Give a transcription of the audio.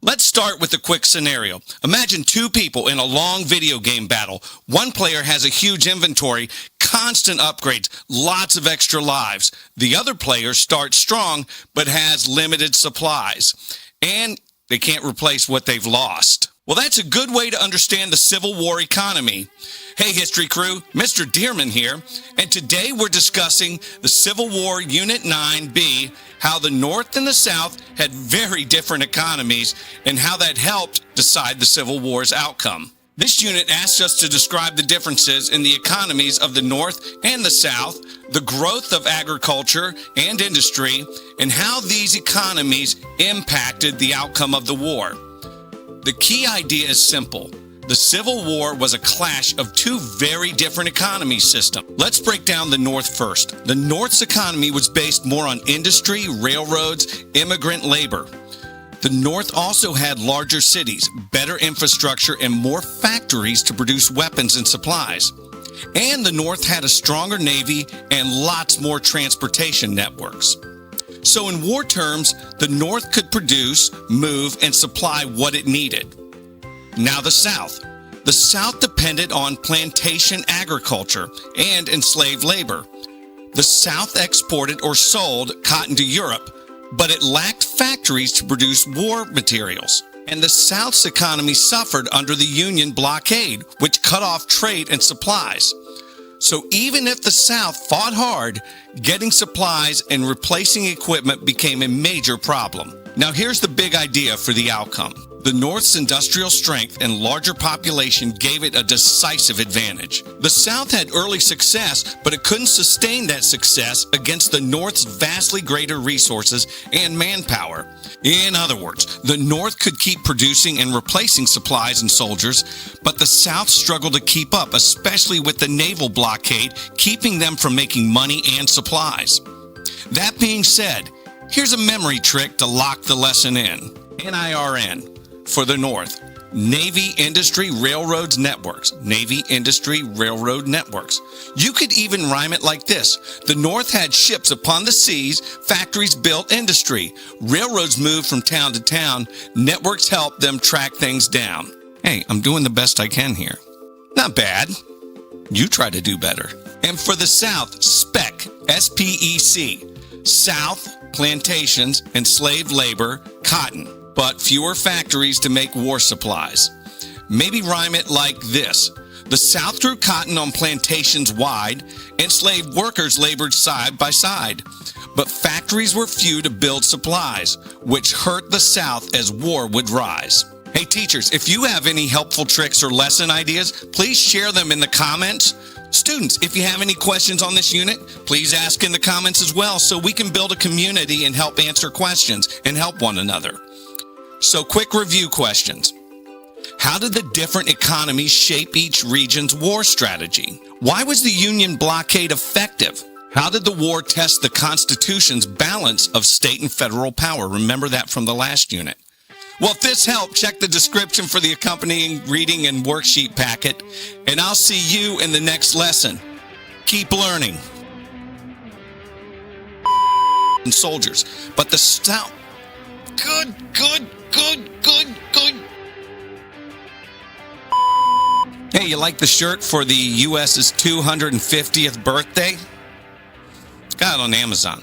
Let's start with a quick scenario. Imagine two people in a long video game battle. One player has a huge inventory, constant upgrades, lots of extra lives. The other player starts strong but has limited supplies, and they can't replace what they've lost. Well, that's a good way to understand the Civil War economy. Hey, History Crew, Mr. Dearmon here, and today we're discussing the Civil War Unit 9B, how the North and the South had very different economies, and how that helped decide the Civil War's outcome. This unit asks us to describe the differences in the economies of the North and the South, the growth of agriculture and industry, and how these economies impacted the outcome of the war. The key idea is simple. The Civil War was a clash of two very different economy systems. Let's break down the North first. The North's economy was based more on industry, railroads, immigrant labor. The North also had larger cities, better infrastructure, and more factories to produce weapons and supplies. And the North had a stronger navy and lots more transportation networks. So in war terms, the North could produce, move, and supply what it needed. Now the South. The South depended on plantation agriculture and enslaved labor. The South exported or sold cotton to Europe, but it lacked factories to produce war materials. And the South's economy suffered under the Union blockade, which cut off trade and supplies. So even if the South fought hard, getting supplies and replacing equipment became a major problem. Now here's the big idea for the outcome. The North's industrial strength and larger population gave it a decisive advantage. The South had early success, but it couldn't sustain that success against the North's vastly greater resources and manpower. In other words, the North could keep producing and replacing supplies and soldiers, but the South struggled to keep up, especially with the naval blockade, keeping them from making money and supplies. That being said, here's a memory trick to lock the lesson in. NIRN. For the North, Navy Industry Railroads Networks. Navy Industry Railroad Networks. You could even rhyme it like this. The North had ships upon the seas, factories built industry. Railroads moved from town to town. Networks helped them track things down. Hey, I'm doing the best I can here. Not bad. You try to do better. And for the South, SPEC, S-P-E-C. South, plantations, enslaved labor, cotton. But fewer factories to make war supplies. Maybe rhyme it like this. The South grew cotton on plantations wide, enslaved workers labored side by side. But factories were few to build supplies, which hurt the South as war would rise. Hey teachers, if you have any helpful tricks or lesson ideas, please share them in the comments. Students, if you have any questions on this unit, please ask in the comments as well so we can build a community and help answer questions and help one another. So quick review questions. How did the different economies shape each region's war strategy? Why was the Union blockade effective? How did the war test the Constitution's balance of state and federal power? Remember that from the last unit. Well, if this helped, check the description for the accompanying reading and worksheet packet, and I'll see you in the next lesson. Keep learning. And soldiers, but the South. Good. Hey, you like the shirt for the U.S.'s 250th birthday? Got it on Amazon.